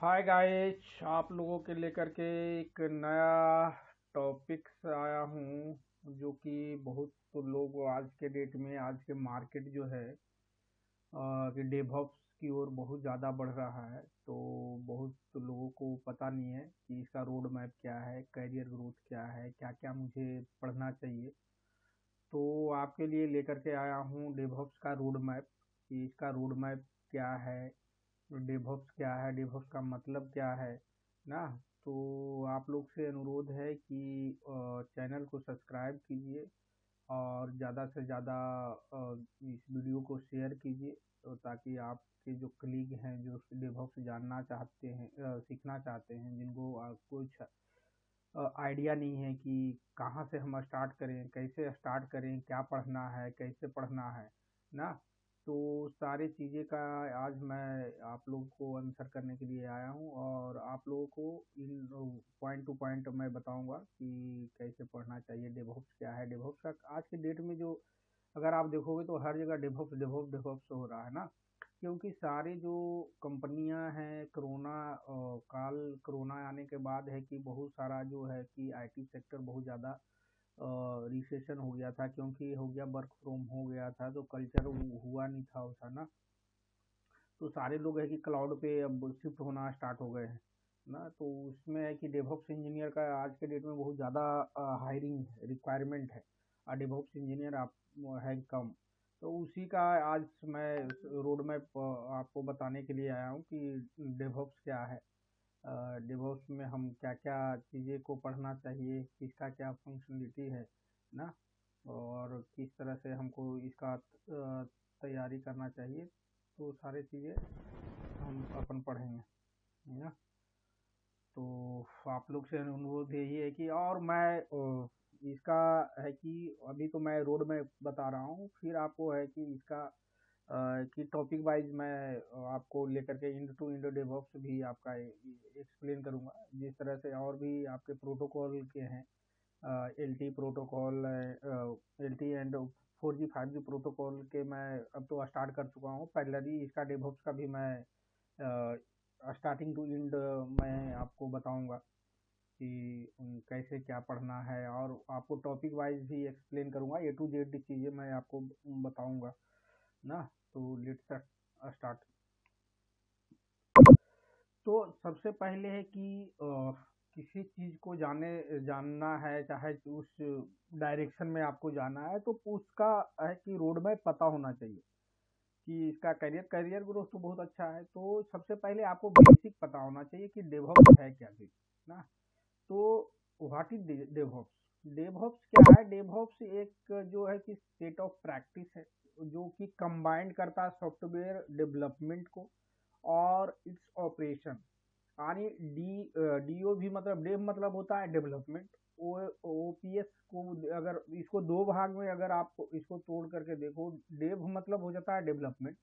Hi guys, आप लोगों के लेकर के एक नया टॉपिक से आया हूँ। जो कि बहुत लोग आज के डेट में, आज के मार्केट जो है कि डेवऑप्स की ओर बहुत ज़्यादा बढ़ रहा है। तो बहुत लोगों को पता नहीं है कि इसका रोड मैप क्या है, करियर ग्रोथ क्या है, क्या क्या मुझे पढ़ना चाहिए। तो आपके लिए लेकर के आया हूँ डेवऑप्स का रोड मैप, कि इसका रोड मैप क्या है, डेवऑप्स क्या है, डेवऑप्स का मतलब क्या है ना। तो आप लोग से अनुरोध है कि चैनल को सब्सक्राइब कीजिए और ज़्यादा से ज़्यादा इस वीडियो को शेयर कीजिए, तो ताकि आपके जो कलीग हैं जो डेवऑप्स जानना चाहते हैं, सीखना चाहते हैं, जिनको कुछ आइडिया नहीं है कि कहाँ से हम स्टार्ट करें, कैसे स्टार्ट करें, क्या पढ़ना है, कैसे पढ़ना है ना। तो सारी चीज़ें का आज मैं आप लोगों को आंसर करने के लिए आया हूँ, और आप लोगों को इन पॉइंट टू पॉइंट मैं बताऊंगा कि कैसे पढ़ना चाहिए, डेवऑप्स क्या है। डेवऑप्स का आज के डेट में जो, अगर आप देखोगे तो हर जगह डेवऑप्स डेवऑप्स डेवऑप्स हो रहा है ना। क्योंकि सारी जो कंपनियां हैं, कोरोना आने के बाद है कि बहुत सारा जो है कि आईटी सेक्टर बहुत ज़्यादा रिसेशन हो गया था, क्योंकि हो गया वर्क फ्रॉम हो गया था, तो कल्चर हुआ नहीं था उसा ना। तो सारे लोग है कि क्लाउड पे अब शिफ्ट होना स्टार्ट हो गए हैं ना। तो उसमें है कि डेवऑप्स इंजीनियर का आज के डेट में बहुत ज़्यादा हायरिंग रिक्वायरमेंट है, और डेवऑप्स इंजीनियर आप है कम। तो उसी का आज मैं रोड मैप आपको बताने के लिए आया हूँ कि डेवऑप्स क्या है, डेवऑप्स में हम क्या क्या चीज़ें को पढ़ना चाहिए, किसका क्या फंक्शनलिटी है ना, और किस तरह से हमको इसका तैयारी करना चाहिए। तो सारी चीज़ें हम अपन पढ़ेंगे ना। तो आप लोग से अनुरोध यही है कि, और मैं इसका है कि अभी तो मैं रोड में बता रहा हूँ, फिर आपको है कि इसका कि टॉपिक वाइज मैं आपको लेकर के इंड टू इंड डेवऑप्स भी आपका एक्सप्लेन करूँगा, जिस तरह से और भी आपके प्रोटोकॉल के हैं, L T protocol, L T and 4G 5G protocol के मैं अब तो स्टार्ट कर चुका हूँ। पहले इसका डेवऑप्स का भी मैं स्टार्टिंग टू एंड मैं आपको बताऊंगा कि कैसे क्या पढ़ना है, और आपको टॉपिक वाइज भी एक्सप्लेन करूंगा, A to Z चीज़ें मैं आपको बताऊंगा ना। तो लेट्स स्टार्ट। तो सबसे पहले है कि किसी चीज़ को जानना है, चाहे उस डायरेक्शन में आपको जाना है, तो उसका है कि रोड मैप पता होना चाहिए कि इसका करियर करियर ग्रोथ तो बहुत अच्छा है। तो सबसे पहले आपको बेसिक पता होना चाहिए कि डेवऑप्स है क्या चीज़ ना। तो व्हाट इज डेवऑप्स, डेवऑप्स क्या है। डेवऑप्स एक जो है कि सेट ऑफ प्रैक्टिस है, जो कि कंबाइंड करता है सॉफ्टवेयर डेवलपमेंट को और इट्स ऑपरेशन। यानी डीओ भी मतलब डेव मतलब होता है डेवलपमेंट। ओ ओपीएस को अगर इसको दो भाग में अगर आप इसको तोड़ करके देखो, डेव मतलब हो जाता है डेवलपमेंट,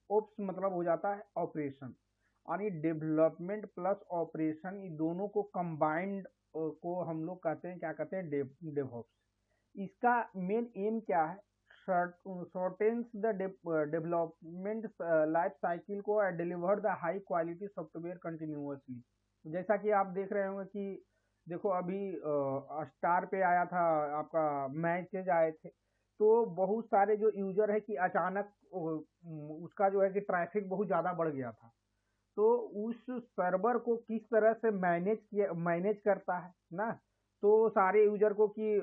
ओप्स मतलब हो जाता है ऑपरेशन। और ये डेवलपमेंट प्लस ऑपरेशन, ये दोनों को कंबाइंड को हम लोग कहते हैं, क्या कहते हैं, डेवऑप्स। इसका मेन एम क्या है, शॉर्टेन्स द डेवलपमेंट लाइफ साइकिल को deliver the high quality software continuously. जैसा कि आप देख रहे होंगे कि देखो अभी स्टार पे आया था, आपका मैचेज आए थे, तो बहुत सारे जो यूजर है कि अचानक उसका जो है कि ट्रैफिक बहुत ज़्यादा बढ़ गया था। तो उस सर्वर को किस तरह से मैनेज करता है ना। तो सारे यूजर को कि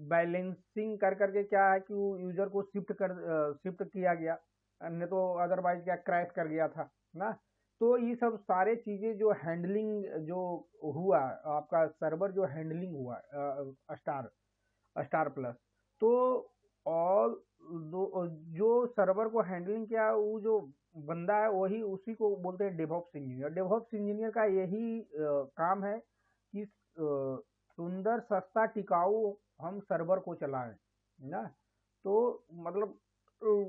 बैलेंसिंग कर करके क्या है कि वो यूजर को शिफ्ट किया गया, अन्य तो अदरवाइज क्या क्रैश कर गया था ना। तो ये सब सारे चीजें जो हैंडलिंग जो हुआ, आपका सर्वर जो हैंडलिंग हुआ स्टार स्टार प्लस, तो ऑल जो सर्वर को हैंडलिंग किया, वो जो बंदा है वही, उसी को बोलते हैं डेवऑप्स इंजीनियर। डेवऑप्स इंजीनियर का यही काम है कि सुंदर सस्ता टिकाऊ हम सर्वर को चलाएं ना। तो मतलब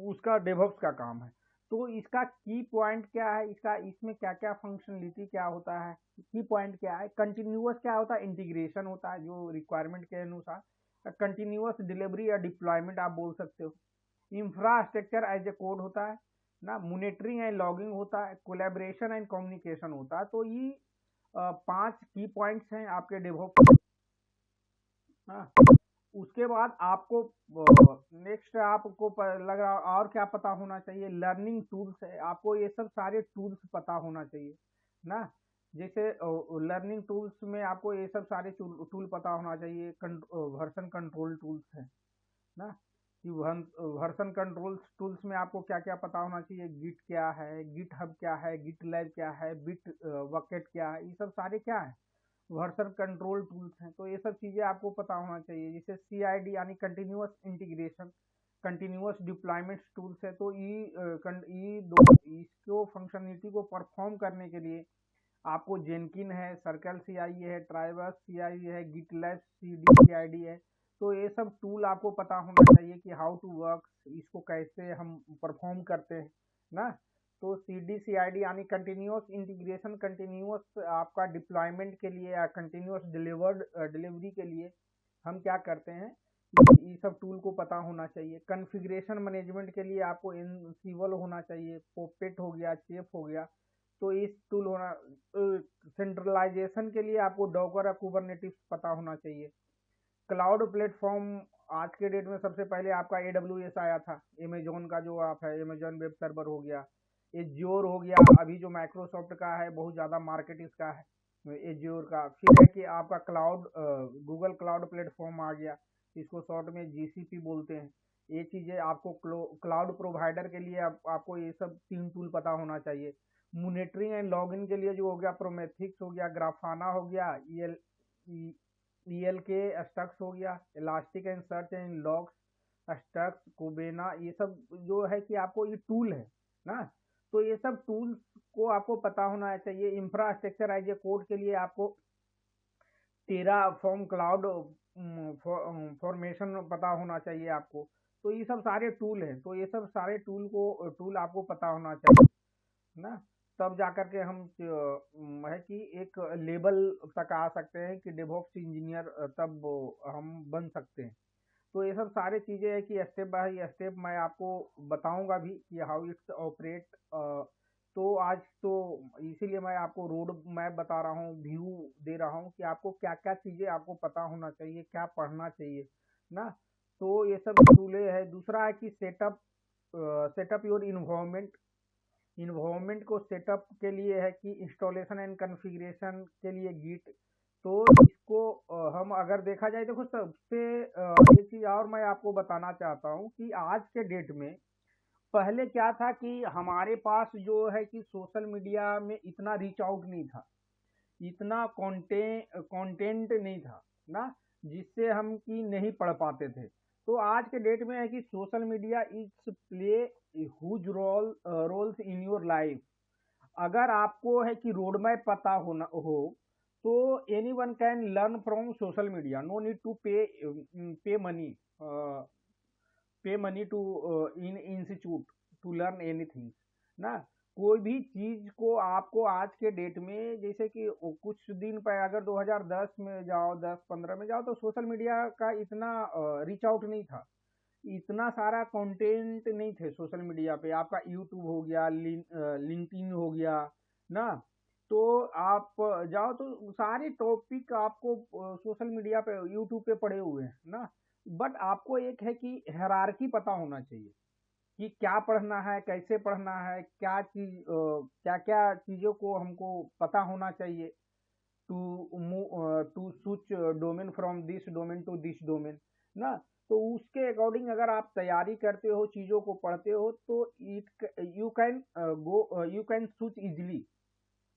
उसका डेवऑप्स का काम है। तो इसका की पॉइंट क्या है, इसका इसमें क्या क्या फंक्शनलिटी क्या होता है, की पॉइंट क्या है। कंटिन्यूअस क्या होता है, इंटीग्रेशन होता है जो रिक्वायरमेंट के अनुसार। कंटिन्यूअस डिलीवरी या डिप्लॉयमेंट आप बोल सकते हो। इंफ्रास्ट्रक्चर एज ए कोड होता है, ना, मॉनिटरिंग एंड लॉगिंग होता है, कोलैबोरेशन एंड कम्युनिकेशन होता है। तो ये 5 की पॉइंट्स हैं आपके डेवलप। हाँ, उसके बाद आपको नेक्स्ट आपको लग रहा और क्या पता होना चाहिए, लर्निंग टूल्स है, आपको ये सब सारे टूल्स पता होना चाहिए ना। जैसे लर्निंग टूल्स में आपको ये सब सारे टूल पता होना चाहिए। वर्जन कंट्रोल टूल्स है ना, कि वर्जन कंट्रोल टूल्स में आपको क्या क्या पता होना चाहिए, गिट क्या है, गिट हब क्या है, गिट लैब क्या है, बिट बकेट क्या है, ये सब सारे क्या है, वर्जन कंट्रोल टूल्स हैं। तो ये सब चीज़ें आपको पता होना चाहिए। जैसे CID यानी continuous integration, continuous deployment tools है। तो ये दो इसको फंक्शनलिटी को परफॉर्म करने के लिए आपको जेनकिन है, सर्कल CI है, ट्राइवर्स CI है, गिटलैब CD CID है। तो ये सब टूल आपको पता होना चाहिए कि हाउ टू वर्क, इसको कैसे हम परफॉर्म करते हैं ना। तो CD CID यानी कंटिन्यूअस इंटीग्रेशन, कंटिन्यूअस आपका डिप्लॉयमेंट के लिए या कंटिन्यूअस डिलीवरी के लिए हम क्या करते हैं, ये सब टूल को पता होना चाहिए। कॉन्फ़िगरेशन मैनेजमेंट के लिए आपको एनसिबल होना चाहिए, पोपेट हो गया, चेफ हो गया। तो इस टूल होना, सेंट्रलाइजेशन के लिए आपको डॉकर या कुबरनेटिस पता होना चाहिए। क्लाउड प्लेटफॉर्म, आज के डेट में सबसे पहले आपका AWS आया था, अमेजोन का जो आप है, अमेजोन वेब सर्वर हो गया, एज्योर हो गया, अभी जो माइक्रोसॉफ्ट का है, बहुत ज़्यादा मार्केट इसका है एज्योर का। फिर है कि आपका क्लाउड, गूगल क्लाउड प्लेटफॉर्म आ गया, इसको शॉर्ट में GCP बोलते हैं। ये चीज़ें आपको क्लाउड प्रोवाइडर के लिए आपको ये सब 3 टूल पता होना चाहिए। मॉनिटरिंग एंड लॉगिन के लिए जो हो गया, प्रोमेथिक्स हो गया, ग्राफाना हो गया, ELK स्टक्स हो गया, elastic and search and logs, stacks, Kibana, ये सब जो है कि आपको ये टूल है ना। तो ये सब टूल्स को आपको पता होना चाहिए। इंफ्रास्ट्रक्चर एज ए कोड के लिए आपको टेराफॉर्म क्लाउड फॉर्मेशन पता होना चाहिए आपको। तो ये सब सारे टूल हैं, तो ये सब सारे टूल आपको पता होना चाहिए ना। तब जाकर के हम है कि एक लेवल तक आ सकते हैं कि डेवऑप्स इंजीनियर, तब हम बन सकते हैं। तो ये सब सारे चीज़ें हैं कि स्टेप बाय स्टेप मैं आपको बताऊंगा भी कि हाउ इट्स ऑपरेट। तो आज तो इसीलिए मैं आपको रोड मैप बता रहा हूँ, व्यू दे रहा हूँ कि आपको क्या क्या चीज़ें आपको पता होना चाहिए, क्या पढ़ना चाहिए ना। तो ये सब टूले है। दूसरा है कि सेटअप योर इन्वायरमेंट को सेटअप के लिए है कि इंस्टॉलेशन एंड कॉन्फ़िगरेशन के लिए गिट। तो इसको हम अगर देखा जाए, देखो सबसे एक चीज़ और मैं आपको बताना चाहता हूँ कि आज के डेट में, पहले क्या था कि हमारे पास जो है कि सोशल मीडिया में इतना रीच आउट नहीं था, इतना कंटेंट नहीं था ना, जिससे हम की नहीं पढ़ पाते थे। तो आज के डेट में है कि social media it's play huge roles in your life. अगर आपको है कि रोड मैप पता होना हो, तो anyone can learn from social media, no need to pay money, pay money to in institute to learn anything ना। कोई भी चीज को आपको आज के डेट में, जैसे कि कुछ दिन पहले अगर 2010 में जाओ, 10-15 में जाओ, तो सोशल मीडिया का इतना रीच आउट नहीं था, इतना सारा कंटेंट नहीं थे सोशल मीडिया पे। आपका यूट्यूब हो गया, लिंक्डइन हो गया ना। तो आप जाओ तो सारे टॉपिक आपको सोशल मीडिया पे, यूट्यूब पे पड़े हुए हैं ना। बट आपको एक है कि हायरार्की पता होना चाहिए कि क्या पढ़ना है, कैसे पढ़ना है, क्या क्या चीज़ों को हमको पता होना चाहिए to switch domain from this domain to this domain ना। तो उसके अकॉर्डिंग अगर आप तैयारी करते हो, चीज़ों को पढ़ते हो, तो it you can switch easily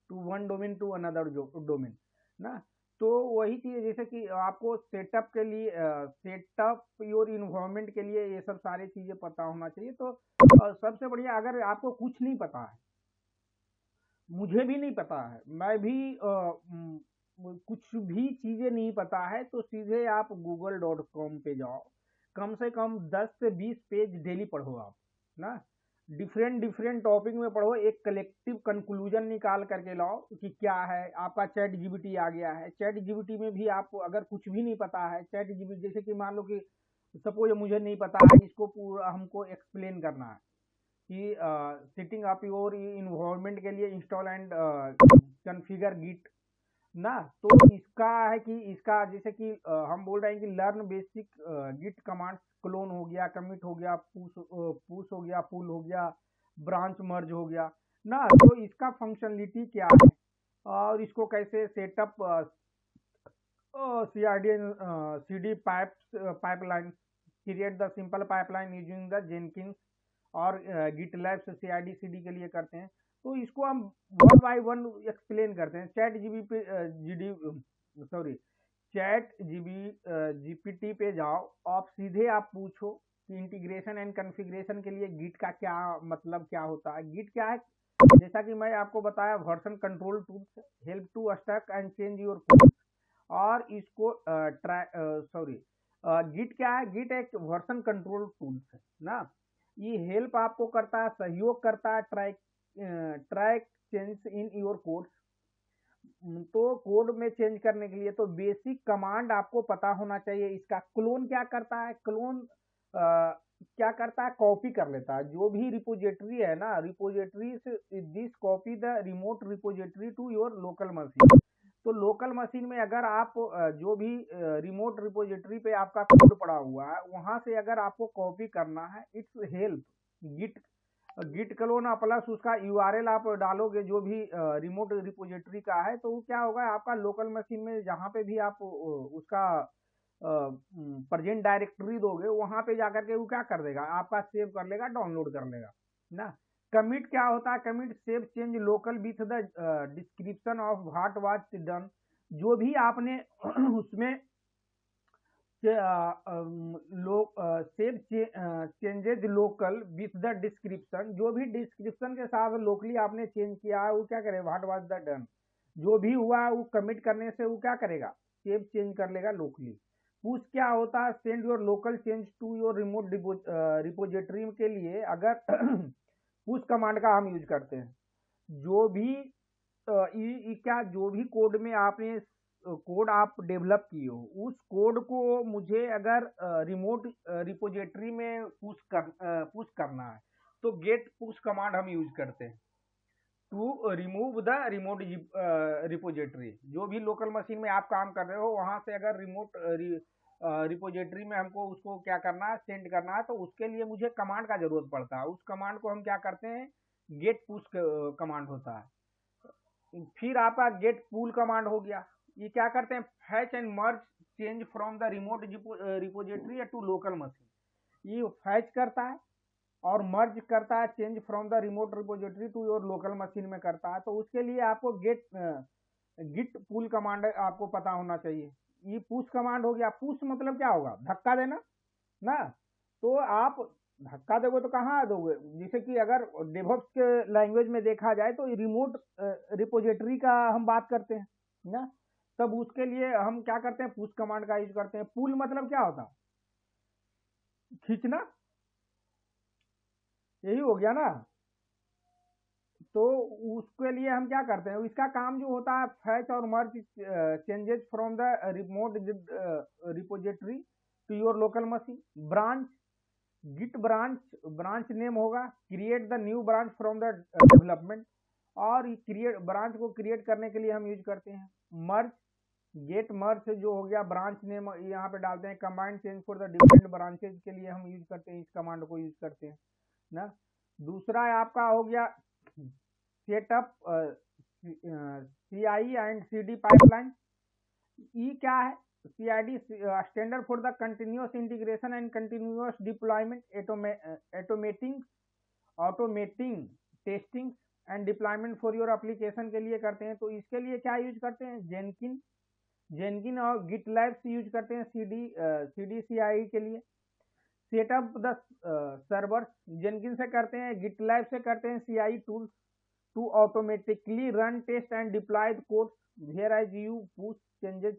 to one domain to another domain ना। तो वही चीज़, जैसे कि आपको सेटअप के लिए, सेटअप योर इन्वायरमेंट के लिए ये सब सारी चीज़ें पता होना चाहिए। तो सबसे बढ़िया, अगर आपको कुछ नहीं पता है, मुझे भी नहीं पता है, मैं भी कुछ भी चीज़ें नहीं पता है, तो सीधे आप google.com पे जाओ, कम से कम 10 से 20 पेज डेली पढ़ो आप ना। डिफरेंट डिफरेंट टॉपिक में पढ़ो, एक कलेक्टिव कंक्लूजन निकाल करके लाओ कि क्या है। आपका चैट जीपीटी आ गया है, चैट जीपीटी में भी आप अगर कुछ भी नहीं पता है, चैट जीपीटी, जैसे कि मान लो कि सपोज मुझे नहीं पता है, इसको पूरा हमको एक्सप्लेन करना है, कि सेटिंग अप योर इन्वायरमेंट के लिए इंस्टॉल एंड कॉन्फ़िगर गिट ना। तो इसका है कि इसका जैसे कि हम बोल रहे हैं कि learn basic git commands, clone हो गया, कमिट हो गया, पुश हो गया, पुल हो गया, ब्रांच मर्ज हो गया ना। तो इसका फंक्शनलिटी क्या है और इसको कैसे setup, CRD CD pipeline, create the simple pipeline using the Jenkins और GitLab से CID CD के लिए करते हैं। तो इसको हम वन बाय वन एक्सप्लेन करते हैं। चैट जीबी पे जीडी सॉरी चैट जीपीटी पे जाओ, आप सीधे आप पूछो कि इंटीग्रेशन एंड कॉन्फ़िगरेशन के लिए गिट का क्या मतलब क्या होता है। गिट क्या है, जैसा कि मैं आपको बताया, version control tools, help to stuck and change your code. और इसको सॉरी गिट क्या है, गिट एक वर्जन कंट्रोल टूल्स है ना। ये हेल्प आपको करता है, सहयोग करता है, track change in your code. तो कोड में चेंज करने के लिए तो बेसिक कमांड आपको पता होना चाहिए। इसका क्लोन क्या करता है, क्लोन क्या करता है, कॉपी कर लेता है जो भी रिपोजिटरी है ना, रिपोजिटरी से this copy the remote repository to your local machine. तो लोकल मशीन में अगर आप जो भी रिमोट रिपोजिटरी पे आपका कोड पड़ा हुआ है वहां से अगर आपको कॉपी करना है, it's help git. Git clone plus उसका यूआरएल आप डालोगे जो भी रिमोट रिपोजिटरी का है, तो वो क्या होगा, आपका लोकल मशीन में जहाँ पे भी आप उसका प्रेजेंट डायरेक्टरी दोगे वहां पे जाकर के वो क्या कर देगा, आपका सेव कर लेगा, डाउनलोड कर लेगा ना। कमिट क्या होता है, commit save change local with the description of what was done. जो भी आपने उसमें save changes local with the description, जो भी डिस्क्रिप्शन के साथ लोकली आपने चेंज किया है वो क्या करेगा, व्हाट वाज द डन, जो भी हुआ है वो कमिट करने से वो क्या करेगा, सेव चेंज कर लेगा लोकली। पुश क्या होता है, send your local change to your remote repository के लिए अगर पुश कमांड का हम यूज करते हैं। जो भी क्या जो भी कोड में आपने कोड आप डेवलप किए हो उस कोड को मुझे अगर रिमोट रिपोजिटरी में पुश करना है तो गेट पुश कमांड हम यूज करते हैं to remove the remote repository. जो भी लोकल मशीन में आप काम कर रहे हो वहां से अगर रिमोट रिपोजिटरी में हमको उसको क्या करना है, सेंड करना है, तो उसके लिए मुझे कमांड का जरूरत पड़ता है। उस कमांड को हम क्या करते हैं, गेट पुश कमांड होता है। फिर आपका गेट पुल कमांड हो गया, ये क्या करते हैं, fetch and merge change from the remote repository to local machine. ये फैच करता है और मर्ज करता है change from the remote repository to your local machine में करता है। तो उसके लिए आपको गिट पुल कमांड आपको पता होना चाहिए। ये पुश कमांड हो गया। पुश मतलब क्या होगा, धक्का देना ना। तो आप धक्का दोगे तो कहाँ दोगे, जैसे कि अगर डेवऑप्स के लैंग्वेज में देखा जाए तो रिमोट रिपोजिटरी का हम बात करते हैं ना, तब उसके लिए हम क्या करते हैं, पुश कमांड का यूज करते हैं। पुल मतलब क्या होता, खींचना, यही हो गया ना। तो उसके लिए हम क्या करते हैं, इसका काम जो होता है फैच और merge changes from the remote repository to your local machine. Branch, git branch, branch name होगा, create the new branch from the development. और क्रिएट ब्रांच को क्रिएट करने के लिए हम यूज करते हैं मर्ज, गेट मर्ज जो हो गया, ब्रांच नेम यहाँ पे डालते हैं। Combined change for the different branches के लिए हम यूज करते हैं, इस कमांड को यूज करते हैं ना। दूसरा आपका हो गया setup CI and CD pipeline. ई क्या है, CID standard for the continuous integration and continuous deployment, automating automating testing and deployment for your application के लिए करते हैं। तो इसके लिए क्या यूज करते हैं, जेनकिन और गिटलैब यूज करते हैं CD CI के लिए। सेटअप द सर्वर्स जेनकिन से करते हैं, गिटलैब से करते हैं CI tools to automatically run test and deploy code where as you push changes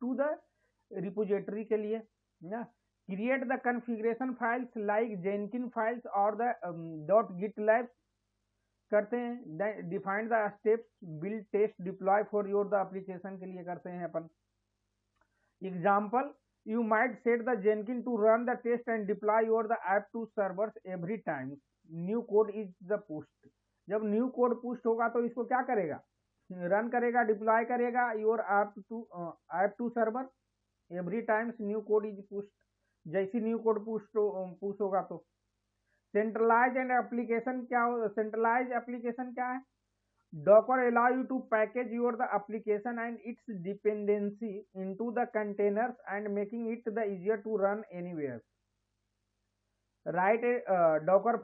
to the repository के लिए ना। Create the configuration files like Jenkin files और द .gitlab करते हैं। Define the steps build test deploy for your the application के लिए करते हैं अपन। Example, you might set the Jenkins to run the test and deploy your the app to servers every time new code is the पुस्ट। जब new code पुस्ट होगा तो इसको क्या करेगा, रन करेगा, डिप्लॉय करेगा your app to server every times new code is pushed. जैसी new code push होगा तो सेंट्रलाइज एंड एप्लीकेशन क्या हो, सेंट्रलाइज एप्लीकेशन क्या है, Docker allow you to package your the application and its dependency into the containers and making it the easier to run anywhere। Write Docker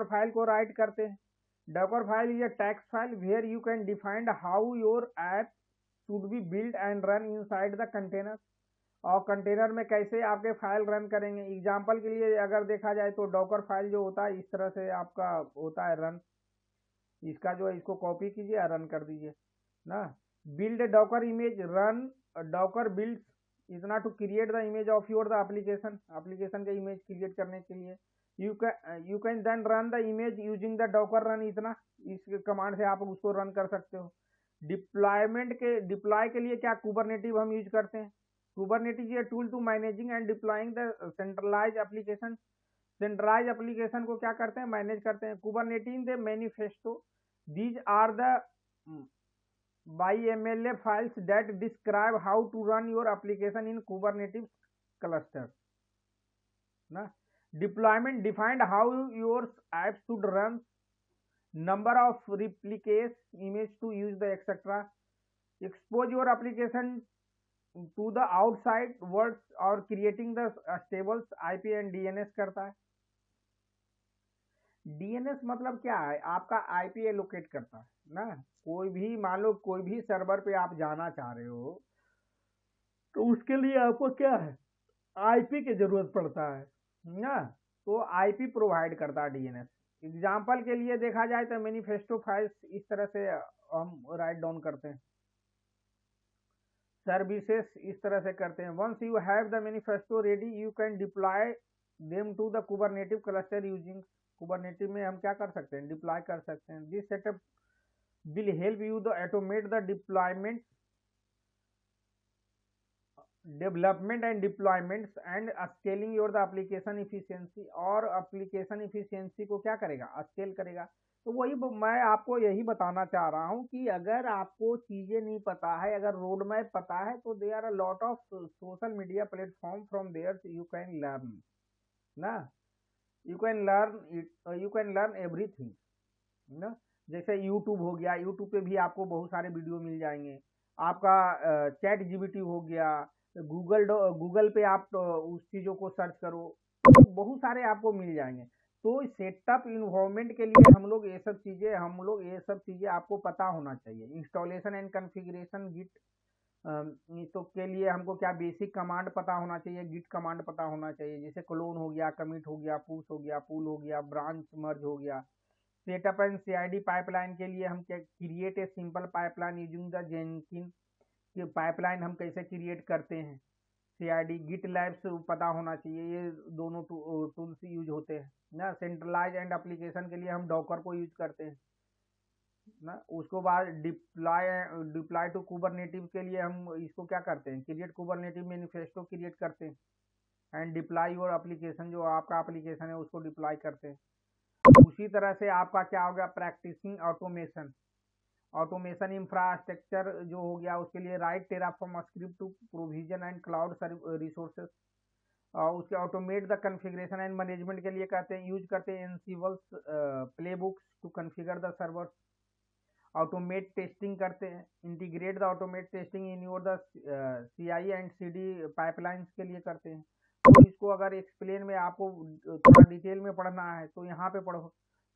file को write करते हैं। Docker file is a text file where you can defined how your app should be build and run inside the container. और container में कैसे आपके file run करेंगे। Example के लिए अगर देखा जाए तो डॉकर फाइल जो होता है इस तरह से आपका होता है रन। इसका जो है इसको कॉपी कीजिए और रन कर दीजिए ना। Build Docker image, run Docker build इतना to create the image of your the application, application का इमेज क्रिएट करने के लिए। You can then run the image using the Docker run, इतना इस कमांड से आप उसको रन कर सकते हो। डिप्लॉय के लिए क्या कुबरनेटिव हम यूज करते हैं। Kubernetes is a tool to managing and deploying the centralize application. Centralize application को क्या करते हैं, मैनेज करते हैं। Kubernetes they manifesto, these are the YML files that describe how to run your application in Kubernetes cluster ना। deployment defined how your app should run, number of replicas image to use the etc। expose your application to the outside world और creating the tables IP and DNS करता है। DNS मतलब क्या है, आपका IP allocate करता है ना। कोई भी मान लो कोई भी सर्वर पे आप जाना चाह रहे हो तो उसके लिए आपको क्या है, आईपी की जरूरत पड़ता है ना। तो आईपी प्रोवाइड करता है डीएनएस। एग्जांपल के लिए देखा जाए तो मैनिफेस्टो फाइल्स इस तरह से हम राइट डाउन करते हैं, सर्विसेस इस तरह से करते हैं। Once you have the manifesto ready you can deploy them to the Kubernetes cluster using. Kubernetes में हम क्या कर सकते हैं, डिप्लॉय कर सकते हैं। This setup will help you the automate the deployment development and deployments and scaling your the application efficiency. और एप्लीकेशन इफिशियंसी को क्या करेगा, स्केल करेगा। तो वही मैं आपको यही बताना चाह रहा हूँ कि अगर आपको चीजें नहीं पता है, अगर रोड मैप पता है तो there are a lot of social media platform from there you can learn ना। यू कैन लर्न एवरीथिंग ना। जैसे यूट्यूब हो गया, यूट्यूब पे भी आपको बहुत सारे वीडियो मिल जाएंगे। आपका चैट जीपीटी हो गया, गूगल पे आप उस चीज़ों को सर्च करो तो बहुत सारे आपको मिल जाएंगे। तो सेटअप इन्वायरमेंट के लिए हम लोग ये सब चीज़ें आपको पता होना चाहिए। इंस्टॉलेशन एंड कॉन्फ़िगरेशन गिट, तो के लिए हमको क्या बेसिक कमांड पता होना चाहिए, गिट कमांड पता होना चाहिए। जैसे क्लोन हो गया, कमिट हो गया, पुश हो गया, पुल हो गया, ब्रांच मर्ज हो गया। सेटअप एंड सीआईडी पाइपलाइन के लिए हम क्या create a simple pipeline using the जेनकिन, कि पाइपलाइन हम कैसे क्रिएट करते हैं। सीआईडी गिट लैब्स पता होना चाहिए, ये दोनों टूल्स यूज होते हैं ना। सेंट्रलाइज एंड एप्लीकेशन के लिए हम डॉकर को यूज करते हैं ना। उसको बाद डिप्लॉय टू कुबरनेटिव के लिए हम इसको क्या करते हैं, क्रिएट कुबरनेटिव मैनिफेस्टो क्रिएट करते हैं एंड डिप्लॉय योर एप्लीकेशन, जो आपका एप्लीकेशन है उसको डिप्लॉय करते हैं। उसी तरह से आपका क्या हो गया, प्रैक्टिसिंग ऑटोमेशन। ऑटोमेशन इंफ्रास्ट्रक्चर जो हो गया उसके लिए write Terraform script to provision and cloud resources. और उसके automate the configuration and management के लिए कहते हैं यूज करते हैं Ansible's playbooks to configure the server. Automate testing करते हैं, integrate the automate testing in your the CI and CD pipelines के लिए करते हैं। तो इसको अगर एक्सप्लेन में आपको थोड़ा डिटेल में पढ़ना है तो यहाँ पे पढ़ो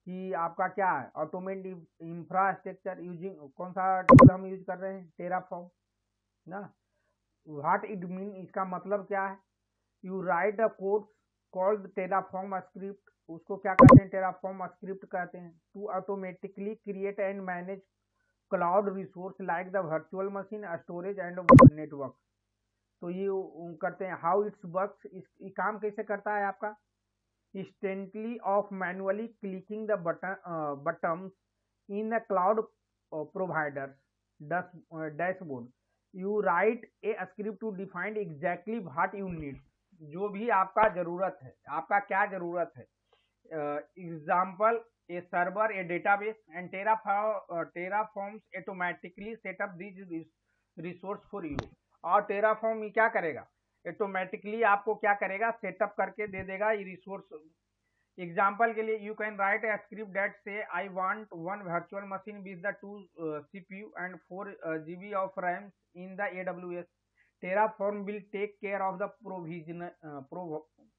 कि आपका क्या है, ऑटोमेट इंफ्रास्ट्रक्चर यूजिंग, कौन सा टूल हम यूज कर रहे हैं, टेराफॉर्म ना। व्हाट इट मीन, इसका मतलब क्या है। You write a code called Terraform script, उसको क्या कहते हैं, टेराफॉर्म स्क्रिप्ट कहते हैं। To automatically create and manage cloud resource like the virtual machine, storage and network. तो ये करते हैं। हाउ इट्स वर्क्स, इस काम कैसे करता है आपका, instantly of manually clicking the buttons in a cloud provider dashboard। You write a script to define exactly what you need, जो भी आपका जरूरत है, आपका क्या जरूरत है, Example, a server, a database, and Terraforms automatically set up these resource for you. और Terraform ये क्या करेगा, ऑटोमेटिकली आपको क्या करेगा, सेटअप करके दे देगा ये रिसोर्स। एग्जाम्पल के लिए you can write a script that से I want one virtual machine with the 2 CPU and 4 GB of RAM in the AWS. Terraform will take care of the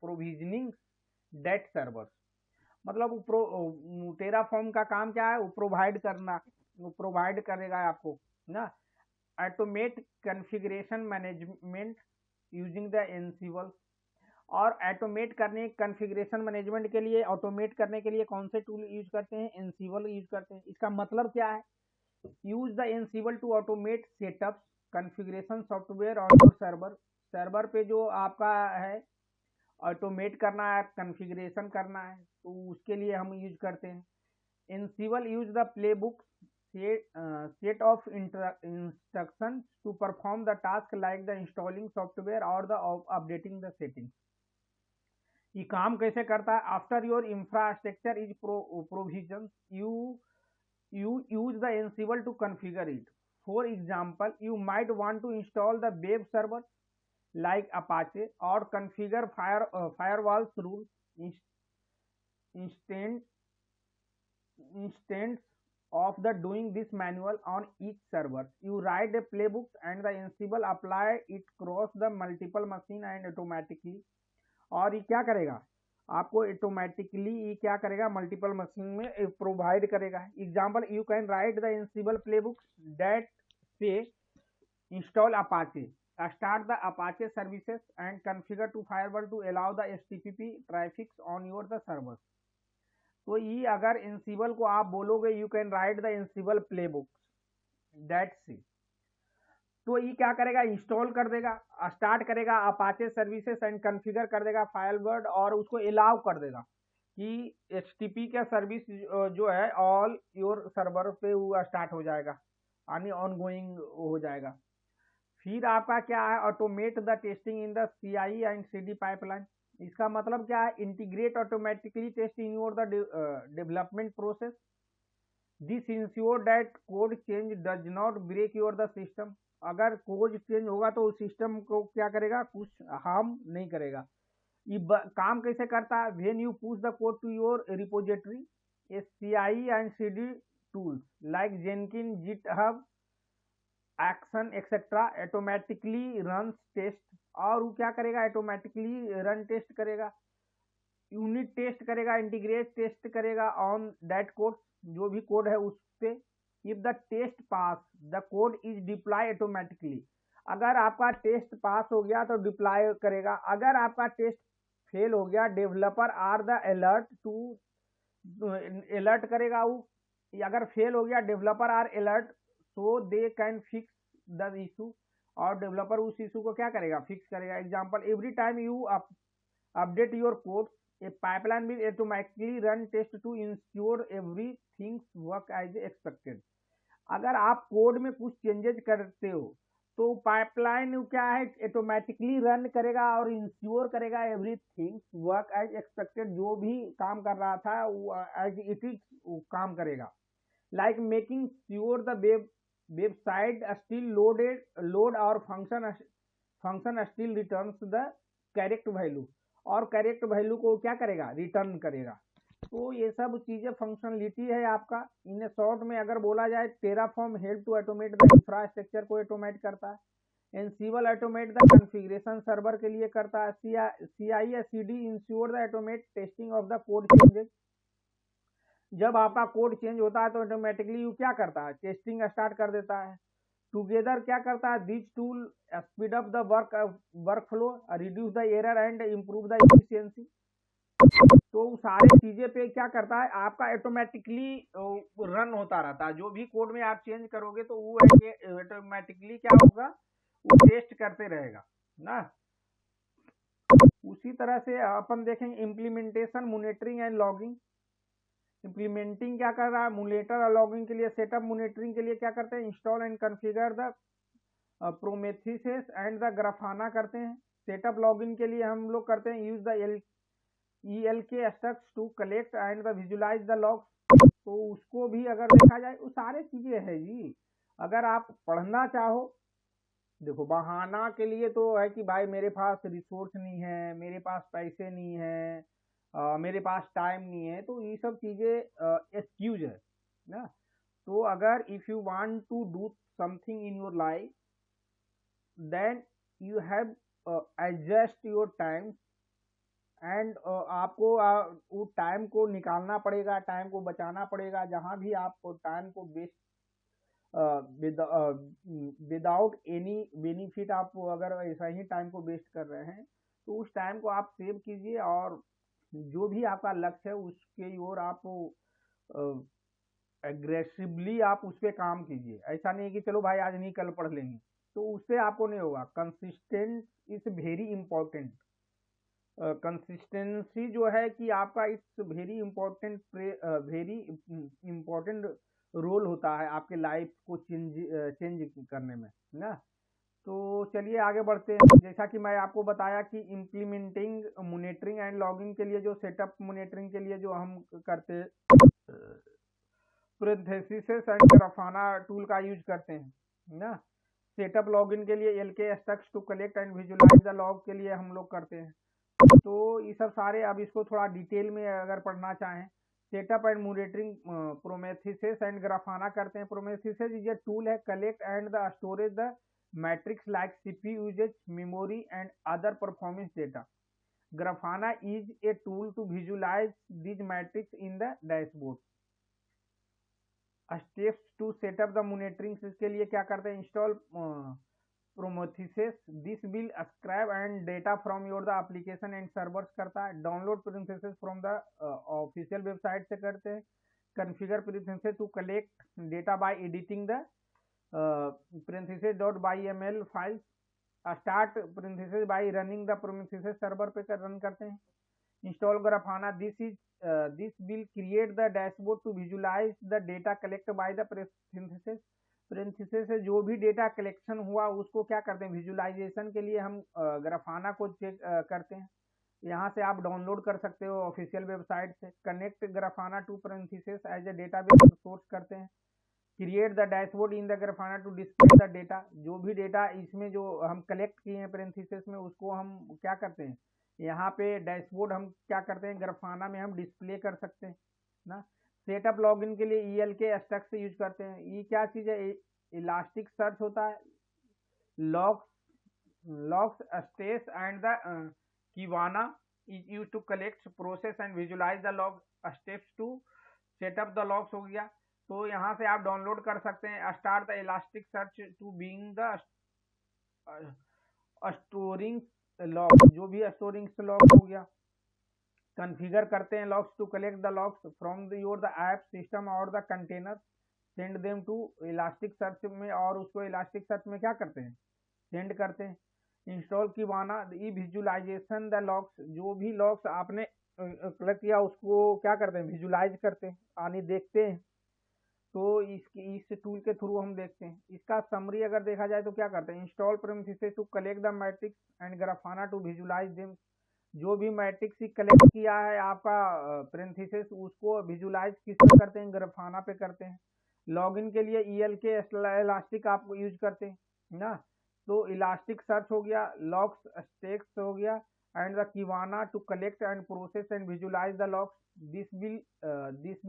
provisioning that servers. मतलब Terraform का काम क्या है, वो provide करना, वो provide करेगा आपको ना। Automate configuration management using the एनसिबल। और ऑटोमेट करने कॉन्फ़िगरेशन मैनेजमेंट के लिए, ऑटोमेट करने के लिए कौन से टूल यूज करते हैं, एनसिबल यूज करते हैं। इसका मतलब क्या है, use the Ansible to automate setup configuration software on your server. Server पे जो आपका है ऑटोमेट करना है, कॉन्फ़िगरेशन करना है, तो उसके लिए हम यूज करते हैं। एनसिबल use the playbook set of instructions to perform the task like the installing software or the updating the settings. ये काम कैसे करता है, after your infrastructure is provision you use the Ansible to configure it. For example, you might want to install the web server like Apache or configure firewalls rule instance of the doing this manual on each server. You write a playbook and the Ansible apply it across the multiple machine and automatically. और ये क्या करेगा, आपको automatically ये क्या करेगा, multiple machine में provide करेगा। Example, you can write the Ansible playbook that से install Apache, start the Apache services and configure to firewall to allow the HTTP traffic on your the server. तो ये अगर एनसिबल को आप बोलोगे you can write the Ansible playbook that से, तो ये क्या करेगा, इंस्टॉल कर देगा, स्टार्ट करेगा अपाचे सर्विसेज एंड कॉन्फ़िगर कर देगा फायरवॉल, और उसको अलाउ कर देगा कि HTTP का सर्विस जो है ऑल योर सर्वर पे वो स्टार्ट हो जाएगा, यानी ऑनगोइंग हो जाएगा। फिर आपका क्या है, automate the testing in the CI and CD pipeline. इसका मतलब क्या है, integrate automatically test in your the development process. This ensure that code change does not break your the system. अगर कोड चेंज होगा तो उस सिस्टम को क्या करेगा, कुछ हार्म नहीं करेगा। ये काम कैसे करता है, when you push the code to your repository, CI and CD tools like Jenkin, GitHub, action etcetera automatically run test. और वो क्या करेगा, ऑटोमेटिकली रन टेस्ट करेगा, यूनिट टेस्ट करेगा, इंटीग्रेट टेस्ट करेगा ऑन दैट कोड, जो भी कोड है उस पे। If the test pass the code is deploy automatically. अगर आपका टेस्ट पास हो गया तो डिप्लॉय करेगा, अगर आपका टेस्ट फेल हो गया developer are the alert to alert करेगा वो। अगर फेल हो गया developer are alert so they can fix the issue, और डेवलपर उस इशू को क्या करेगा, फिक्स करेगा। Example, every time you update your code a pipeline will automatically run test to ensure everything work as expected. अगर आप code में कुछ चेंजेस करते हो तो पाइपलाइन क्या है, ऑटोमेटिकली रन करेगा और इंश्योर करेगा एवरीथिंग वर्क एज एक्सपेक्टेड। जो भी काम कर रहा था वो एज इट इज काम करेगा। Like making sure the website still load और function still returns the correct value, और करेक्ट वैल्यू को क्या करेगा, रिटर्न करेगा। तो ये सब चीजें फंक्शनलिटी है आपका। इन शॉर्ट में अगर बोला जाए, Terraform help to automate the infrastructure को ऑटोमेट करता है। Ansible automate the configuration server के लिए करता है। CI या CD ensure the automate testing of the code changes. जब आपका कोड चेंज होता है तो ऑटोमेटिकली क्या करता है, टेस्टिंग स्टार्ट कर देता है। टुगेदर क्या करता है, this tool speed up the work flow, reduce the error and improve the efficiency. तो सारे चीजें पे क्या करता है, आपका ऑटोमेटिकली रन होता रहता है। जो भी कोड में आप चेंज करोगे तो वो ऑटोमेटिकली क्या होगा, वो टेस्ट करते रहेगा ना। उसी तरह से अपन देखेंगे implementation, monitoring and logging. Implementing क्या कर रहा है, मॉनिटर और लॉगिंग के लिए, सेटअप मॉनिटरिंग के लिए क्या करते हैं, install and configure the Prometheus and the Grafana करते हैं। सेटअप लॉगिन के लिए हम लोग करते हैं use the ELK structs to collect and the visualize the logs। तो उसको भी अगर देखा जाए वो सारे चीजें है जी। अगर आप पढ़ना चाहो, देखो बहाना के लिए तो है कि भाई मेरे पास रिसोर्स नहीं है, मेरे पास पैसे नहीं है, मेरे पास टाइम नहीं है, तो ये सब चीजें एक्सक्यूज है ना। तो अगर if you want to do something in your life, then you have adjust your time and आपको वो टाइम को निकालना पड़ेगा, टाइम को बचाना पड़ेगा। जहाँ भी आप टाइम को वेस्ट विदाउट एनी बेनिफिट आप अगर ऐसा ही टाइम को वेस्ट कर रहे हैं, तो उस टाइम को आप सेव कीजिए और जो भी आपका लक्ष्य है उसके ओर आप एग्रेसिवली आप उस पर काम कीजिए। ऐसा नहीं कि चलो भाई आज नहीं कल पढ़ लेंगे, तो उससे आपको नहीं होगा। Consistent is very important. Consistency जो है कि आपका इस वेरी इम्पोर्टेंट रोल होता है आपके लाइफ को चेंज करने में ना। तो चलिए आगे बढ़ते हैं। जैसा कि मैं आपको बताया कि इम्प्लीमेंटिंग मॉनिटरिंग एंड लॉगिंग के लिए जो सेटअप मॉनिटरिंग के लिए जो हम करते पैरेंथेसिस एंड ग्राफाना टूल का यूज करते हैं ना। सेटअप लॉगिन के लिए ELK stacks to collect and visualize the log के लिए हम लोग करते हैं। तो ये सब सारे, अब इसको थोड़ा डिटेल में अगर पढ़ना चाहें, setup and monitoring Prometheus and Grafana करते हैं। प्रोमेथिसिस इज ए टूल है collect and the storage the metrics like CPU usage, memory and other performance data. Grafana is a tool to visualize this metrics in the dashboard. Steps to setup the monitoring, इसके लिए क्या करते हैं, install Prometheus. This will scrape and data from your the application and servers करता है। Download Prometheus from the official website से करते हैं। Configure Prometheus to collect data by editing the parenthesis.yml files. Start parenthesis by running the Prometheus server पे run करते हैं। Install Grafana, this will create the dashboard to visualize the data collected by the parenthesis। parenthesis से जो भी data collection हुआ उसको क्या करते हैं, विजुलाइजेशन के लिए हम ग्राफाना को चेक करते हैं। यहाँ से आप डाउनलोड कर सकते हो ऑफिशियल वेबसाइट से। Connect Grafana to parenthesis as a database source करते हैं। Create the dashboard in the Grafana to display the data. जो भी डेटा इसमें जो हम कलेक्ट किए हैं parenthesis में, उसको हम क्या करते हैं, यहाँ पे डैशबोर्ड हम क्या करते हैं, ग्राफाना में हम डिस्प्ले कर सकते हैं ना। सेटअप लॉगिन के लिए ELK स्ट्रक्स यूज करते हैं। ये क्या चीज़ है, इलास्टिक सर्च होता है। Logstash and the Kibana is use to collect, process and visualize the log. Steps to setup the logs हो गया, तो यहाँ से आप डाउनलोड कर सकते हैं। Start the Elasticsearch to being the storing log, जो भी स्टोरिंग लॉग हो गया। कॉन्फ़िगर करते हैं logs to collect the logs from your the app system और the container, send them to Elasticsearch में, और उसको इलास्टिक सर्च में क्या करते हैं, सेंड करते हैं। Install Kibana a visualization the logs, जो भी लॉग्स आपने कलेक्ट किया उसको क्या करते हैं, विजुलाइज करते हैं, यानी देखते हैं। तो इस टूल के थ्रू हम देखते हैं। इसका समरी अगर देखा जाए तो क्या करते हैं, install Prometheus to collect the metrics and Grafana to visualize them. जो भी मैट्रिक्स कलेक्ट किया है आपका प्रेंथिसिस, उसको विजुलाइज किस पे करते हैं, ग्राफाना पे करते हैं। लॉगिन के लिए ELK इलास्टिक आप यूज करते हैं ना। तो इलास्टिक सर्च हो गया, लॉग्स स्टेक्स हो गया, and the Kibana to collect and process and visualize the logs. this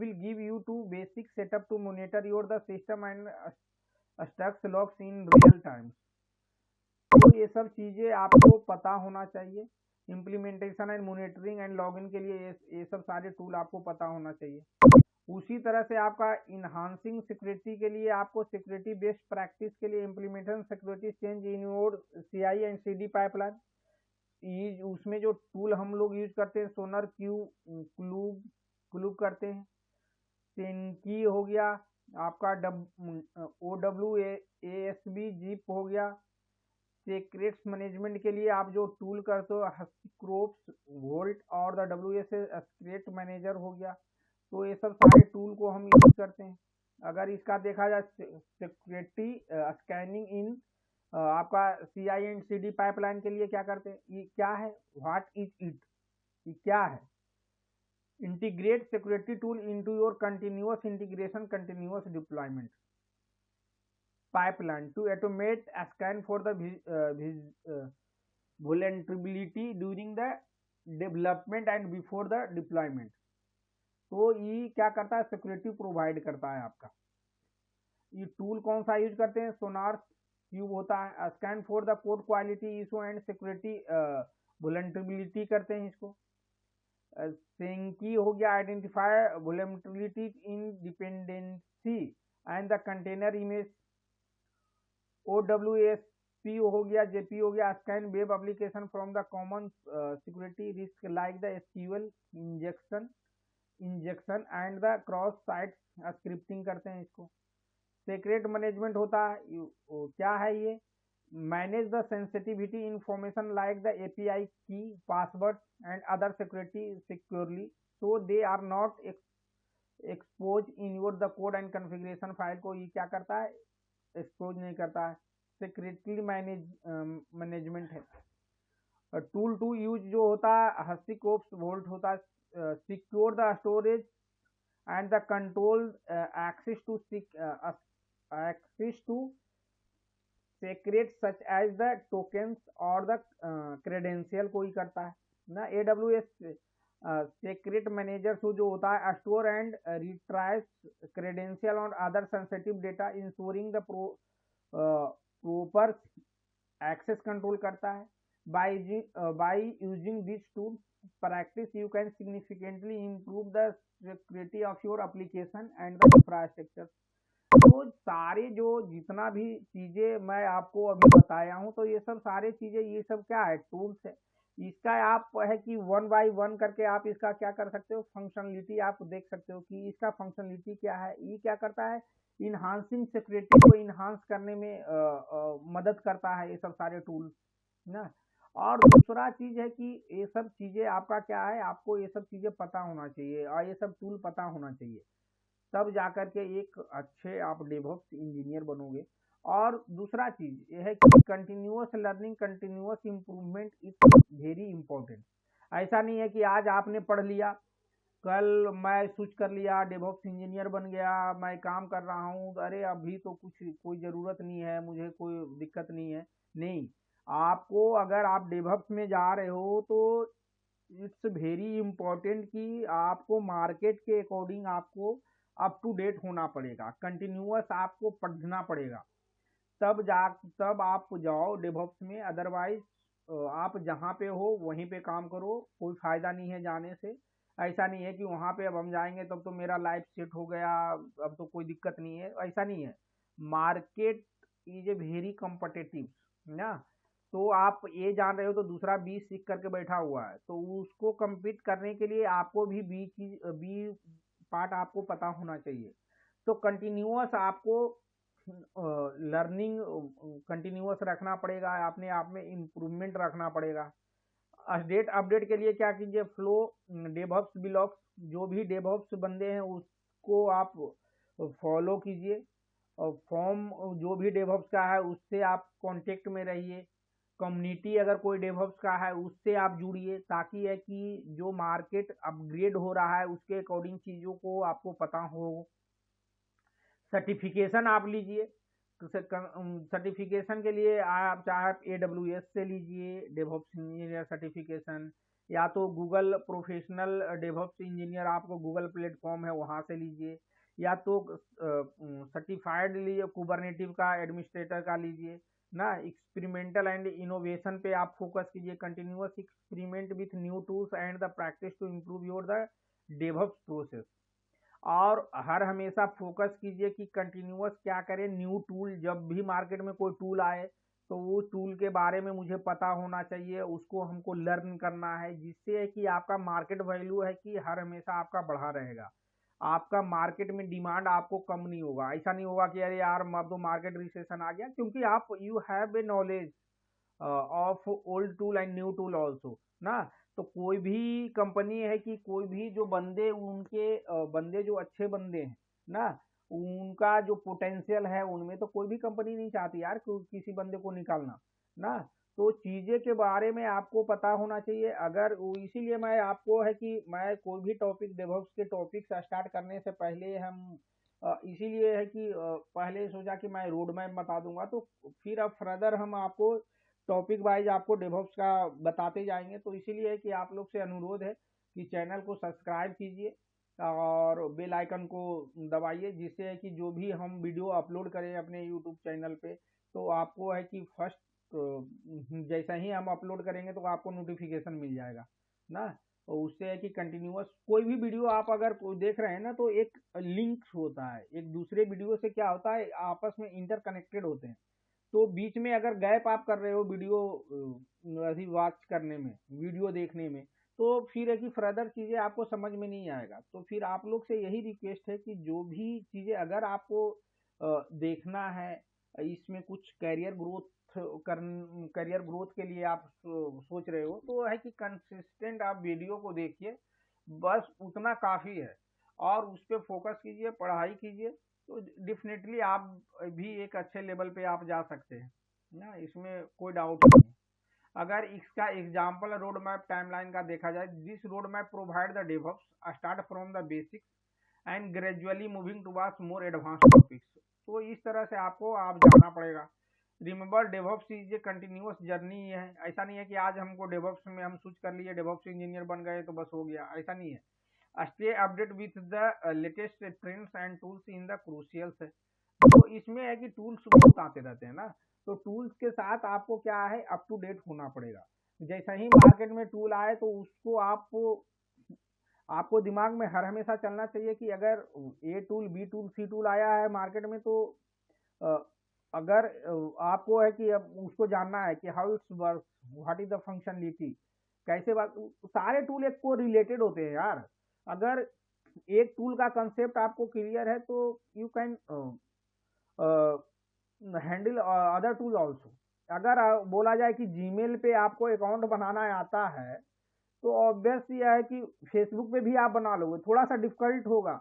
will give you to basic setup to monitor your the system and structs logs in real time। तो ये सब चीजें आपको पता होना चाहिए। Implementation and monitoring and login के लिए ये सब सारे टूल आपको पता होना चाहिए। उसी तरह से आपका इन्हांसिंग सिक्योरिटी के लिए, आपको सिक्योरिटी बेस्ड प्रैक्टिस के लिए implementation security change in your CI and CD pipeline, उसमें जो टूल हम लोग यूज करते हैं, सोनर क्लूब करते हैं। सेंकी हो गया आपका, OWASB जीप हो गया। सीक्रेट्स मैनेजमेंट के लिए आप जो टूल करते हो, हस्कीक्रोप्स, वोल्ट और द WSA सीक्रेट मैनेजर हो गया। तो ये सब सारे टूल को हम यूज करते हैं। अगर इसका देखा जाए सिक्योरिटी स्कैनिंग इन आपका CI एंड CD पाइपलाइन के लिए क्या करते हैं, ये क्या है, व्हाट इज इट, ये क्या है, integrate security tool into your continuous integration continuous deployment pipeline to automate a scan for the vulnerability during the development and before the deployment। तो ये क्या करता है, सिक्योरिटी प्रोवाइड करता है आपका। ये टूल कौन सा यूज करते हैं, सोनार क्यूब होता है, scan for the code quality issue and security vulnerability करते हैं इसको। सेंकी हो गया, identify vulnerability in dependency and the container image. OWASP हो गया, JP हो गया, scan web application from the common security risk like the SQL injection and the cross site scripting करते हैं इसको। सीक्रेट मैनेजमेंट होता है, क्या है ये, manage the sensitivity information like the API key, password and other security securely so they are not expose in your the code and configuration file. को ये क्या करता है, एक्सपोज नहीं करता है। सिक्योरिटी मैनेजमेंट है। टूल टू यूज जो होता है, हस्टिकोप्स वोल्ट होता है, secure the storage and the control access to secret such as the tokens और द क्रेडेंशियल को ही करता है ना। AWS सेक्रेट मैनेजर जो होता है, स्टोर एंड रिट्राइव क्रेडेंशियल और other sensitive data ensuring the proper access control करता है। by using these tools practice you can significantly improve the security of your application and the infrastructure। तो सारे जो जितना भी चीजें मैं आपको अभी बताया हूँ, तो ये सब सारे चीजें, ये सब क्या है, टूल्स है। इसका आप है कि वन बाय वन करके आप इसका क्या कर सकते हो, फंक्शनलिटी आप देख सकते हो कि इसका फंक्शनलिटी क्या है। ये क्या करता है, इन्हांसिंग सिक्योरिटी को इन्हांस करने में मदद करता है ये सब सारे टूल्स ना। और दूसरा चीज है कि ये सब चीजें आपका क्या है, आपको ये सब चीजें पता होना चाहिए और ये सब टूल पता होना चाहिए, तब जाकर के एक अच्छे आप डेवऑप्स इंजीनियर बनोगे। और दूसरा चीज ये है कि continuous learning continuous improvement is very important. ऐसा नहीं है कि आज आपने पढ़ लिया, कल मैं स्विच कर लिया, डेवऑप्स इंजीनियर बन गया, मैं काम कर रहा हूँ, अरे अभी तो कुछ कोई ज़रूरत नहीं है, मुझे कोई दिक्कत नहीं है। नहीं, आपको अगर आप डेवऑप्स में जा रहे हो तो इट्स वेरी इम्पोर्टेंट कि आपको मार्केट के अकॉर्डिंग आपको अप टू डेट होना पड़ेगा, कंटिन्यूअस आपको पढ़ना पड़ेगा, तब आप जाओ डेवऑप्स में। अदरवाइज आप जहाँ पे हो वहीं पे काम करो, कोई फायदा नहीं है जाने से। ऐसा नहीं है कि वहाँ पे अब हम जाएंगे तब तो मेरा लाइफ सेट हो गया, अब तो कोई दिक्कत नहीं है, ऐसा नहीं है। Market is a very competitive ना। तो आप ये जान रहे हो तो दूसरा बी सीख करके बैठा हुआ है, तो उसको compete करने के लिए आपको भी बी पार्ट आपको पता होना चाहिए। तो कंटिन्यूअस आपको लर्निंग कंटिन्यूअस रखना पड़ेगा, अपने आप में इम्प्रूवमेंट रखना पड़ेगा। अपडेट अपडेट के लिए क्या कीजिए, फ्लो डेवऑप्स ब्लॉग्स, जो भी डेवऑप्स बंदे हैं उसको आप फॉलो कीजिए, और फॉर्म जो भी डेवऑप्स का है उससे आप कांटेक्ट में रहिए। कम्युनिटी अगर कोई डेवऑप्स का है उससे आप जुड़िए, ताकि है कि जो मार्केट अपग्रेड हो रहा है उसके अकॉर्डिंग चीज़ों को आपको पता हो। सर्टिफिकेशन आप लीजिए, तो सर्टिफिकेशन के लिए आप चाहे AWS से लीजिए डेवऑप्स इंजीनियर सर्टिफिकेशन, या तो गूगल प्रोफेशनल डेवऑप्स इंजीनियर, आपको गूगल प्लेटफॉर्म है वहाँ से लीजिए, या तो सर्टिफाइड लिए कुबरनेटिव का एडमिनिस्ट्रेटर का लीजिए ना। एक्सपेरिमेंटल एंड इनोवेशन पे आप फोकस कीजिए, continuous experiment with new tools and the practice to improve your the DevOps process. और हर हमेशा फोकस कीजिए कि कंटिन्यूअस क्या करें, न्यू टूल जब भी मार्केट में कोई टूल आए तो वो टूल के बारे में मुझे पता होना चाहिए, उसको हमको लर्न करना है, जिससे है कि आपका मार्केट वैल्यू है कि हर हमेशा आपका बढ़ा रहेगा, आपका मार्केट में डिमांड आपको कम नहीं होगा। ऐसा नहीं होगा कि अरे यार अब तो मार्केट रिसेशन आ गया, क्योंकि आप you have a knowledge of old tool and new tool also ना। तो कोई भी कंपनी है कि कोई भी जो बंदे उनके बंदे जो अच्छे बंदे हैं ना, उनका जो पोटेंशियल है उनमें, तो कोई भी कंपनी नहीं चाहती यार किसी बंदे को निकालना ना। तो चीज़ें के बारे में आपको पता होना चाहिए। अगर इसीलिए मैं आपको है कि मैं कोई भी टॉपिक डेवऑप्स के टॉपिक्स स्टार्ट करने से पहले हम इसीलिए है कि पहले सोचा कि मैं रोड मैप बता दूंगा, तो फिर अब फर्दर हम आपको टॉपिक वाइज आपको डेवऑप्स का बताते जाएंगे। तो इसीलिए है कि आप लोग से अनुरोध है कि चैनल को सब्सक्राइब कीजिए और बेल आइकन को दबाइए, जिससे है कि जो भी हम वीडियो अपलोड करें अपने यूट्यूब चैनल पे, तो आपको है कि फर्स्ट जैसा ही हम अपलोड करेंगे तो आपको नोटिफिकेशन मिल जाएगा ना। और उससे है कि कंटिन्यूअस कोई भी वीडियो आप अगर कोई देख रहे हैं ना, तो एक लिंक होता है एक दूसरे वीडियो से, क्या होता है आपस में इंटरकनेक्टेड होते हैं। तो बीच में अगर गैप आप कर रहे हो वीडियो अभी वॉच करने में, वीडियो देखने में, तो फिर है कि फर्दर चीज़ें आपको समझ में नहीं आएगा। तो फिर आप लोग से यही रिक्वेस्ट है कि जो भी चीज़ें अगर आपको देखना है, इसमें कुछ कर करियर ग्रोथ के लिए आप सोच रहे हो, तो है कि कंसिस्टेंट आप वीडियो को देखिए, बस उतना काफ़ी है। और उस पर फोकस कीजिए, पढ़ाई कीजिए, तो डेफिनेटली आप भी एक अच्छे लेवल पे आप जा सकते हैं ना, इसमें कोई डाउट नहीं है। अगर इसका एग्जाम्पल रोड मैप टाइमलाइन का देखा जाए, this road map provide the develops start from the basics and gradually moving towards more advance topics. तो इस तरह से आपको आप जाना पड़ेगा। Remember DevOps is a continuous journey है। ऐसा नहीं है कि आज हमको डेवॉप्स में हम स्विच कर लिए, डेवॉप्स इंजीनियर बन गए तो बस हो गया, ऐसा नहीं है। Stay update with the latest trends and tools in the crucials है। तो इसमें है कि टूल्स बहुत आते रहते हैं ना, तो टूल्स के साथ आपको क्या है, अप टू डेट होना पड़ेगा। जैसा ही मार्केट में टूल आए तो उसको आपको दिमाग में हर हमेशा चलना चाहिए कि अगर A tool B tool C tool आया है मार्केट में, तो अ, अगर आपको है कि अब उसको जानना है कि how it's work, what is the functionality, कैसे बात, सारे टूल एक को रिलेटेड होते हैं यार। अगर एक टूल का कंसेप्ट आपको क्लियर है तो you can handle other tool also. अगर बोला जाए कि जीमेल पे आपको अकाउंट बनाना आता है, तो ऑब्वियस यह है कि फेसबुक पे भी आप बना लोगे, थोड़ा सा डिफिकल्ट होगा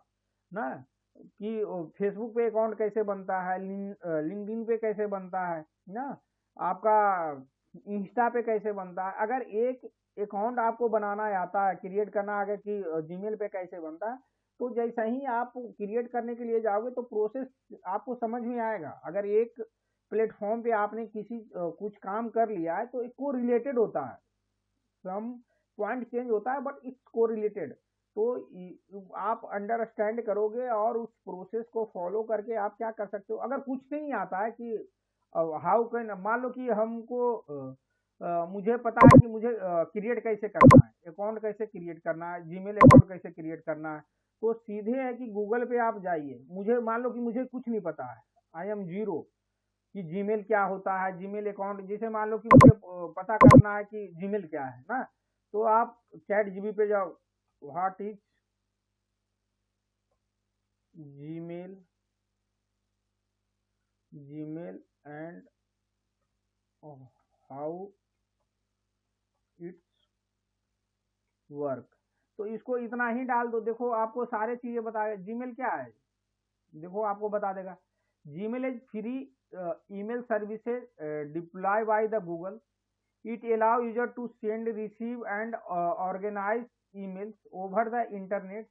ना, कि फेसबुक पे अकाउंट कैसे बनता है, लिंक्डइन पे कैसे बनता है ना, आपका इंस्टा पे कैसे बनता है। अगर एक अकाउंट आपको बनाना आता है, क्रिएट करना अगर कि जीमेल पे कैसे बनता है, तो जैसा ही आप क्रिएट करने के लिए जाओगे तो प्रोसेस आपको समझ में आएगा। अगर एक प्लेटफॉर्म पे आपने कुछ काम कर लिया है तो एक को रिलेटेड होता है, सम पॉइंट चेंज होता है बट इट्स को रिलेटेड। तो आप अंडरस्टैंड करोगे और उस प्रोसेस को फॉलो करके आप क्या कर सकते हो। अगर कुछ नहीं आता है कि हाउ कैन, मान लो कि हमको मुझे पता है कि मुझे क्रिएट कैसे करना है, अकाउंट कैसे क्रिएट करना है, जीमेल अकाउंट कैसे क्रिएट करना है, तो सीधे है कि गूगल पे आप जाइए। मुझे मान लो कि मुझे कुछ नहीं पता है, आई एम जीरो, कि जीमेल क्या होता है, जीमेल अकाउंट, जैसे मान लो कि मुझे पता करना है कि जीमेल क्या है ना, तो आप चैट जीबी पे जाओ, what is Gmail, Gmail and how it's work, तो इसको इतना ही डाल दो, देखो आपको सारे चीजें बताएगा। जीमेल क्या है, देखो आपको बता देगा। Gmail is free email services deploy by the Google. It allow user to send, receive and organize emails over the internet.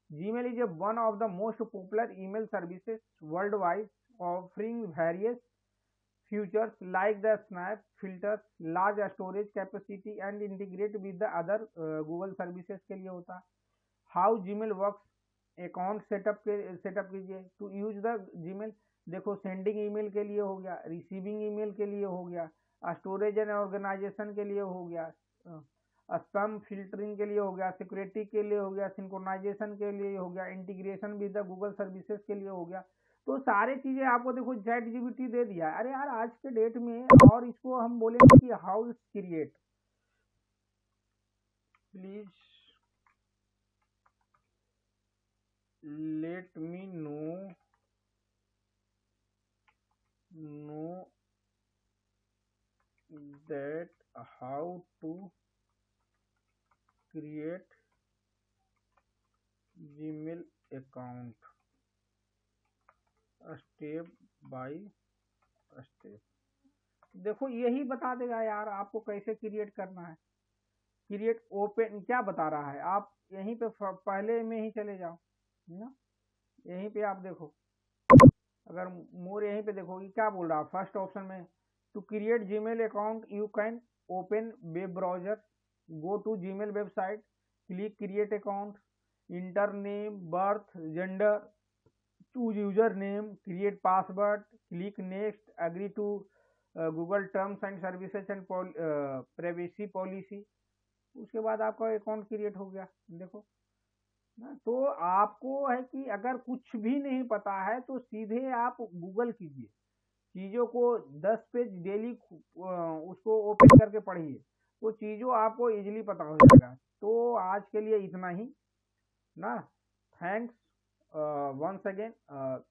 Gmail is one of the most popular email services worldwide, offering various features like the snap filters, large storage capacity and integrate with the other Google services के लिए होता है। How Gmail works, account setup कीजिए to use the Gmail. देखो sending email के लिए हो गया, रिसीविंग ईमेल के लिए हो गया, स्टोरेज एंड ऑर्गेनाइजेशन के लिए हो गया, स्पैम फिल्टरिंग के लिए हो गया, सिक्योरिटी के लिए हो गया, सिंक्रोनाइजेशन के लिए हो गया, integration with the Google services के लिए हो गया। तो सारे चीजें आपको देखो चैट जीपीटी दे दिया है। अरे यार आज के डेट में, और इसको हम बोलेंगे कि how is create, please let me know that how to create Gmail account step by step। देखो यही बता देगा यार आपको कैसे क्रिएट करना है। क्रिएट ओपन क्या बता रहा है, आप यहीं पे पहले में ही चले जाओ ना, यहीं पे आप देखो, अगर मोर यहीं पे देखोगे क्या बोल रहा है फर्स्ट ऑप्शन में, to create Gmail account you can open web browser, go to Gmail website, click create account, enter name birth gender, choose user name, create password, click next, agree to Google terms and services and privacy policy. उसके बाद आपका account create हो गया। देखो ना, तो आपको है कि अगर कुछ भी नहीं पता है तो सीधे आप गूगल कीजिए, चीज़ों को 10 पेज डेली उसको ओपन करके पढ़िए, तो चीज़ों आपको इजीली पता हो जाएगा। तो आज के लिए इतना ही ना, थैंक्स वंस अगेन।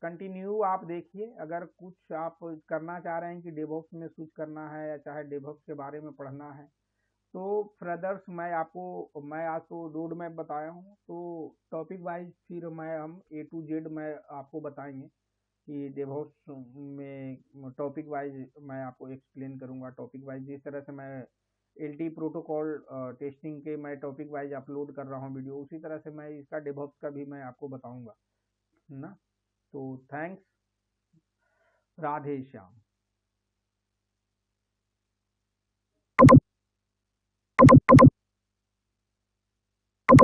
कंटिन्यू आप देखिए, अगर कुछ आप करना चाह रहे हैं कि डेवऑप्स में स्विच करना है या चाहे डेवऑप्स के बारे में पढ़ना है, तो फ्रदर्स मैं आज तो रोड मैप बताया हूँ, तो टॉपिक वाइज फिर हम A to Z मैं आपको बताएंगे कि डेवऑप्स में टॉपिक वाइज मैं आपको एक्सप्लेन करूँगा। टॉपिक वाइज जिस तरह से मैं LTE प्रोटोकॉल टेस्टिंग के मैं टॉपिक वाइज अपलोड कर रहा हूँ वीडियो, उसी तरह से मैं इसका डेवऑप्स का भी मैं आपको बताऊँगा ना। तो थैंक्स, राधे श्याम।